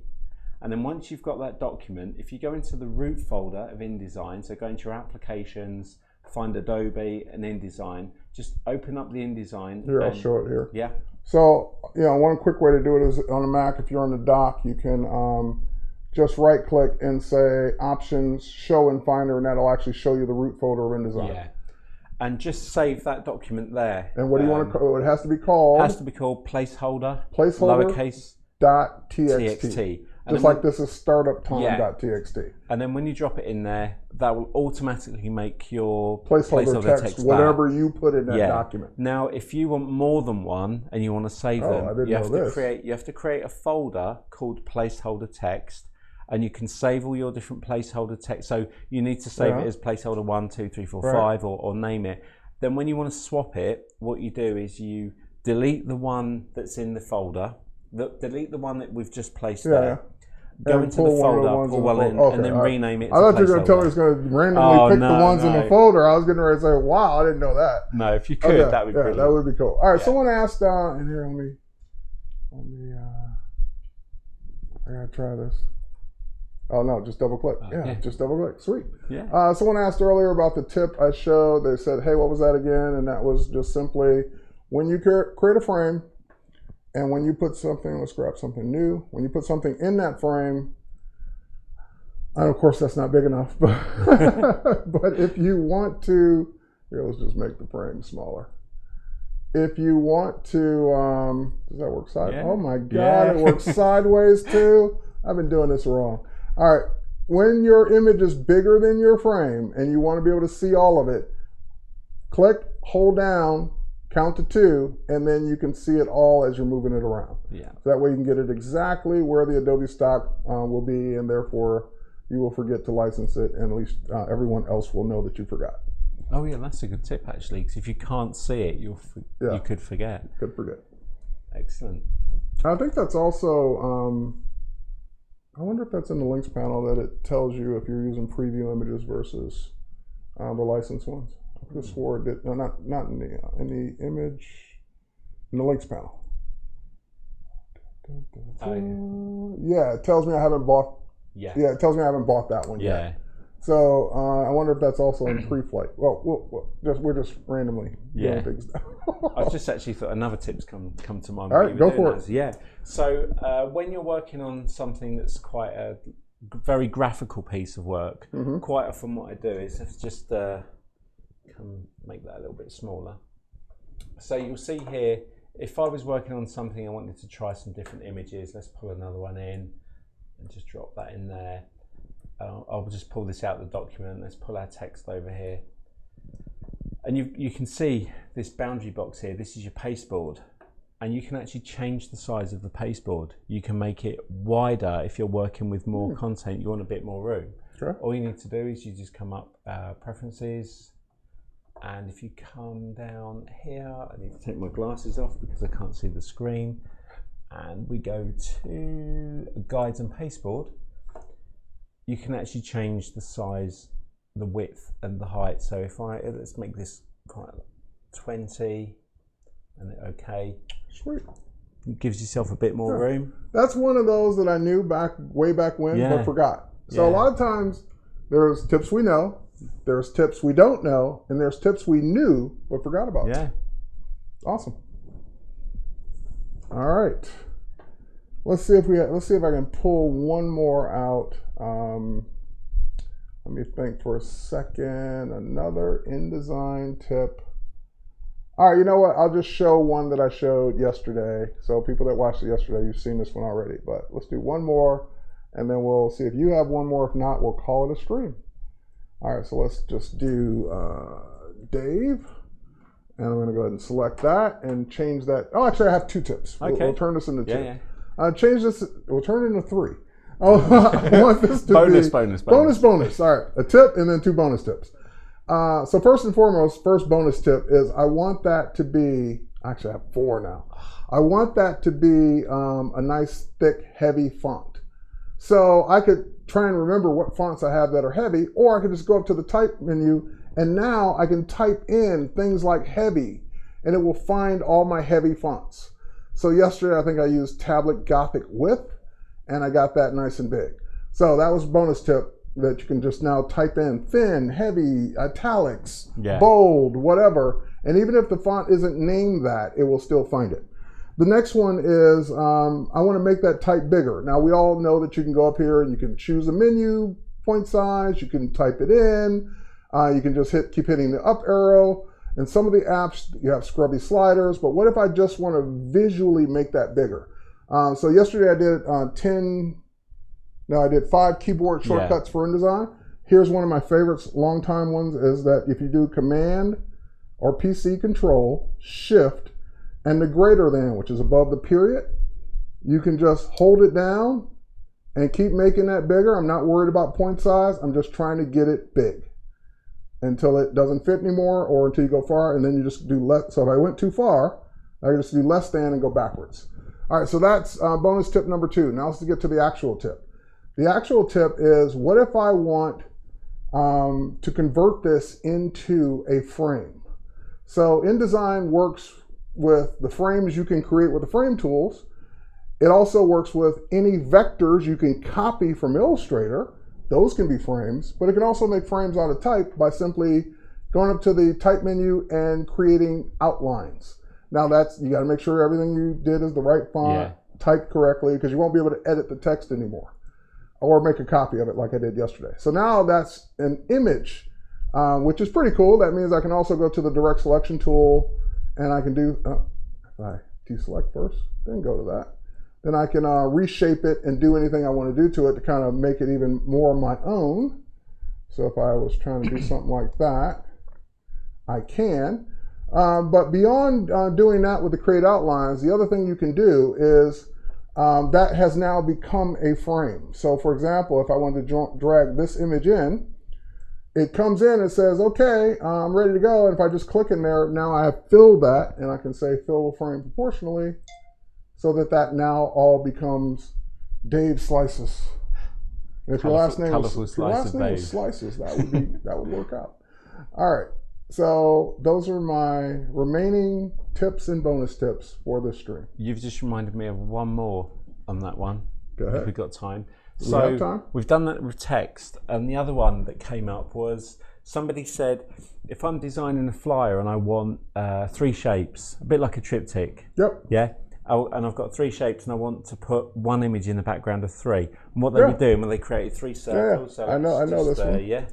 And then once you've got that document, if you go into the root folder of InDesign, so go into your applications, find Adobe and InDesign, just open up the InDesign. Here, I'll show it here. Yeah. So, one quick way to do it is on a Mac, if you're on the dock, you can just right click and say Options, Show in Finder, and that'll actually show you the root folder of InDesign. Yeah. And just save that document there. And what do you want to call it? It has to be called? It has to be called lowercase .txt. Just like this is startup.time.txt. And then when you drop it in there, that will automatically make your placeholder text whatever you put in that document. Now, if you want more than one and you want to save them, you have to create a folder called placeholder text, and you can save all your different placeholder text. So you need to save it as placeholder 1, 2, 3, 4, 5, or name it. Then when you want to swap it, what you do is you delete the one that's in the folder, delete the one that we've just placed there. Go into the folder, pull one in, and then rename it to I thought you were going to tell me it's going to randomly pick the ones in the folder. I was getting ready to say, wow, I didn't know that. No, if you could, that would be brilliant. That would be cool. All right, someone asked, and here, let me, I got to try this. Oh, no, just double click. Just double click. Sweet. Yeah. Someone asked earlier about the tip I showed. They said, hey, what was that again? And that was just simply when you create a frame, and when you put something, let's grab something new. When you put something in that frame, And of course, that's not big enough. But, but if you want to, here, let's just make the frame smaller. If you want to, does that work sideways? Yeah. Oh my God, Yeah. it works sideways too. I've been doing this wrong. All right, when your image is bigger than your frame and you want to be able to see all of it, click, hold down, count to 2, and then you can see it all as you're moving it around. Yeah. So that way you can get it exactly where the Adobe stock will be, and therefore you will forget to license it, and at least everyone else will know that you forgot. Oh yeah, that's a good tip actually, because if you can't see it, you could forget. Could forget. Excellent. I think that's also, I wonder if that's in the links panel that it tells you if you're using preview images versus the licensed ones. I could have swore it did. No, not in the image, in the links panel. Oh, yeah, it tells me I haven't bought. Yeah. Yeah, it tells me I haven't bought that one Yeah. yet. So I wonder if that's also in pre-flight. Well, we're just randomly doing things. I've just actually thought another tip's come to mind. All right, go for it. Yeah. So when you're working on something that's quite a very graphical piece of work, quite often what I do is just make that a little bit smaller. So you'll see here, if I was working on something I wanted to try some different images, let's pull another one in and just drop that in there. I'll just pull this out of the document. Let's pull our text over here. And you can see this boundary box here. This is your pasteboard. And you can actually change the size of the pasteboard. You can make it wider if you're working with more content, you want a bit more room. Sure. All you need to do is you just come up preferences. And if you come down here, I need to take my glasses off because I can't see the screen. And we go to guides and pasteboard. You can actually change the size, the width and the height. So if let's make this quite 20 and okay. Sweet. It gives yourself a bit more room. That's one of those that I knew way back when, but forgot. So a lot of times there's tips we know, there's tips we don't know, and there's tips we knew but forgot about. Yeah. Awesome. All right. Let's see if I can pull one more out. Let me think for a second. Another InDesign tip. All right, you know what? I'll just show one that I showed yesterday. So people that watched it yesterday, you've seen this one already. But let's do one more, and then we'll see if you have one more. If not, we'll call it a stream. All right, so let's just do Dave. And I'm going to go ahead and select that and change that. Oh, actually, I have 2 tips. Okay. We'll turn this into 2. Yeah. Change this. We'll turn it into 3. Oh, I want this to bonus. Bonus. All right, a tip and then 2 bonus tips. So first and foremost, first bonus tip is I want that to be. Actually, I have 4 now. I want that to be a nice, thick, heavy font. So I could try and remember what fonts I have that are heavy, or I could just go up to the type menu. And now I can type in things like heavy, and it will find all my heavy fonts. So yesterday, I think I used Tablet Gothic Width, and I got that nice and big. So that was a bonus tip that you can just now type in thin, heavy, italics, bold, whatever. And even if the font isn't named that, it will still find it. The next one is I want to make that type bigger. Now, we all know that you can go up here and you can choose a menu, point size, you can type it in. You can just keep hitting the up arrow. In some of the apps, you have scrubby sliders, but what if I just want to visually make that bigger? So yesterday I did 5 keyboard shortcuts for InDesign. Here's one of my favorites, long-time ones, is that if you do Command or PC Control, Shift, and the greater than, which is above the period, you can just hold it down and keep making that bigger. I'm not worried about point size. I'm just trying to get it big until it doesn't fit anymore, or until you go far, and then you just do less. So if I went too far, I can just do less than and go backwards. All right, so that's bonus tip number 2. Now let's get to the actual tip. The actual tip is, what if I want to convert this into a frame? So InDesign works with the frames you can create with the frame tools. It also works with any vectors you can copy from Illustrator. Those can be frames, but it can also make frames out of type by simply going up to the type menu and creating outlines. Now you got to make sure everything you did is the right font, typed correctly, because you won't be able to edit the text anymore. or make a copy of it like I did yesterday. So now that's an image, which is pretty cool. That means I can also go to the direct selection tool and I can do, if I deselect first, then go to that. Then I can reshape it and do anything I want to do to it to kind of make it even more my own. So if I was trying to do something like that, I can. But beyond doing that with the create outlines, the other thing you can do is that has now become a frame. So for example, if I wanted to drag this image in, it comes in and says, okay, I'm ready to go. And if I just click in there, now I have filled that, and I can say fill the frame proportionally, so that now all becomes Dave Slices. And if your last name was Slices, that would work out. All right. So those are my remaining tips and bonus tips for this stream. You've just reminded me of one more on that one. Go ahead. If we've got time. We have time? We've done that with text, and the other one that came up was somebody said, if I'm designing a flyer and I want 3 shapes, a bit like a triptych. Yep. Yeah. And I've got 3 shapes, and I want to put one image in the background of 3. And what they'll be doing when they created 3 circles. Yeah. So I know this one. Yeah.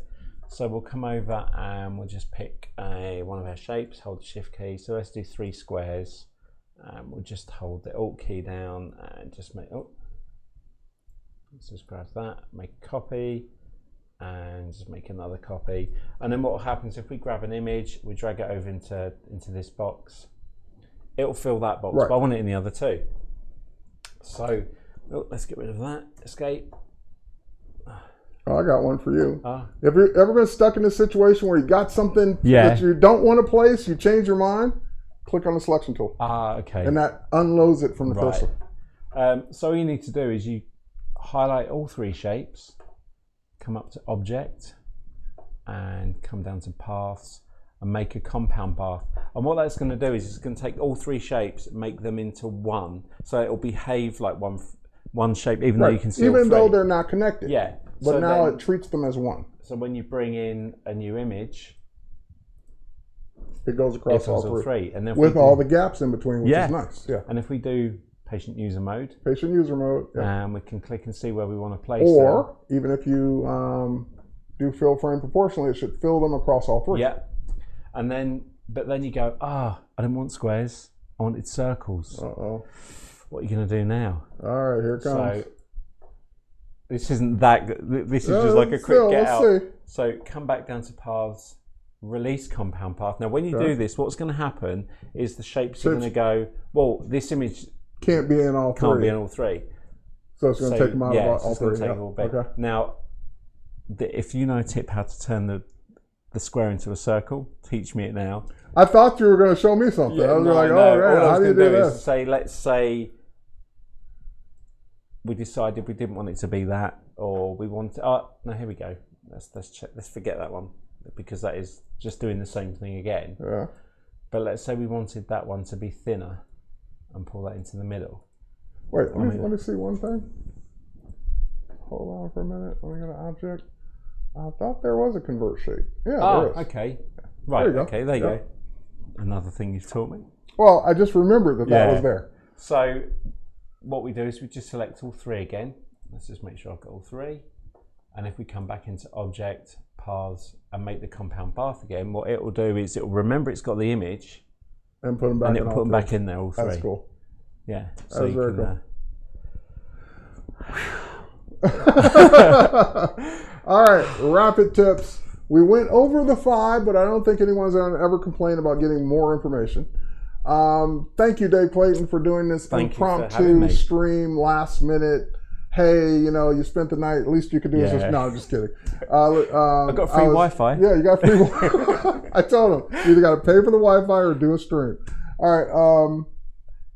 So we'll come over and we'll just pick one of our shapes, hold the shift key. So let's do 3 squares. We'll just hold the alt key down and just make, let's just grab that, make a copy, and just make another copy. And then what will happen is if we grab an image, we drag it over into this box, it'll fill that box, but I want it in the other 2. So let's get rid of that, escape. Oh, I got one for you. If you're ever been stuck in a situation where you got something that you don't want to place, you change your mind, click on the selection tool. Okay. And that unloads it from the cursor. So all you need to do is you highlight all 3 shapes, come up to Object, and come down to Paths, and make a compound path. And what that's going to do is it's going to take all 3 shapes, make them into one, so it'll behave like one shape, even though you can see even though they're not connected. Yeah. But so now it treats them as one. So when you bring in a new image, it goes across all 3. And then with all the gaps in between, which is nice. Yeah. And if we do patient user mode, we can click and see where we want to place or them. Even if you do fill frame proportionally, it should fill them across all 3. Yeah. And then, but then you go, I didn't want squares, I wanted circles. What are you going to do now? All right, here it comes. So this isn't that good. This is just like a quick get out. So come back down to Paths, release compound path. Now when you do this, what's going to happen is the shapes are going to go, well, this image can't be in all 3. Can't be in all 3. So it's going to take them out of all 3. Okay. Now, if you know a tip how to turn the square into a circle, teach me it now. I thought you were going to show me something. I was like, how do you do this? Let's say we decided we didn't want it to be that, or we want no, here we go. Let's check. Let's forget that one, because that is just doing the same thing again. Yeah. But let's say we wanted that one to be thinner and pull that into the middle. Wait, let me see one thing. Hold on for a minute. Let me go to object. I thought there was a convert shape. Yeah, there is. Okay. Right, okay, there you go. Another thing you've taught me. Well, I just remembered that was there. So what we do is we just select all 3 again. Let's just make sure I've got all 3. And if we come back into Object, Paths, and make the compound path again, what it will do is it will remember it's got the image and put them back, and it'll put them back in there, all 3. That's cool. Yeah. So you very cool. All right, rapid tips. We went over the 5, but I don't think anyone's going to ever complain about getting more information. Thank you, Dave Clayton, for doing this impromptu stream, last minute. Hey, you spent the night. At least you could do this. No, I'm just kidding. I got free Wi-Fi. Yeah, you got free Wi-Fi. I told him, you either got to pay for the Wi-Fi or do a stream. All right.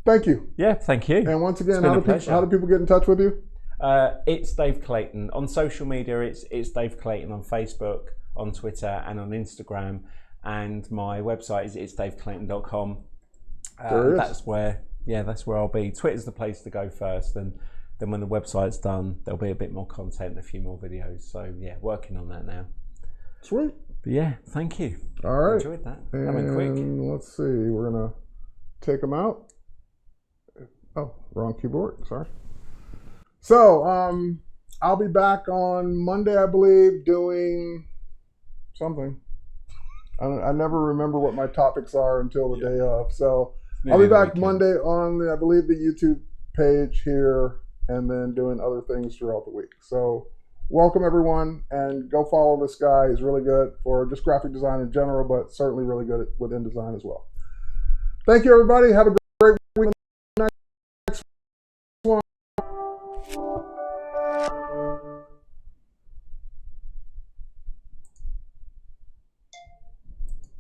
Thank you. Yeah, thank you. And once again, how do people get in touch with you? It's Dave Clayton. On social media, it's Dave Clayton on Facebook, on Twitter, and on Instagram. And my website is itsdaveclayton.com. That's where I'll be. Twitter's the place to go first, and then when the website's done, there'll be a bit more content, a few more videos. So yeah, working on that now. Sweet. But yeah, thank you. All right. Enjoyed that. That went quick. Let's see. We're gonna take them out. Oh, wrong keyboard. Sorry. So I'll be back on Monday, I believe, doing something. I never remember what my topics are until the day of. So I'll be back Monday on I believe, the YouTube page here, and then doing other things throughout the week. So welcome everyone, and go follow this guy. He's really good for just graphic design in general, but certainly really good with InDesign as well. Thank you, everybody. Have a great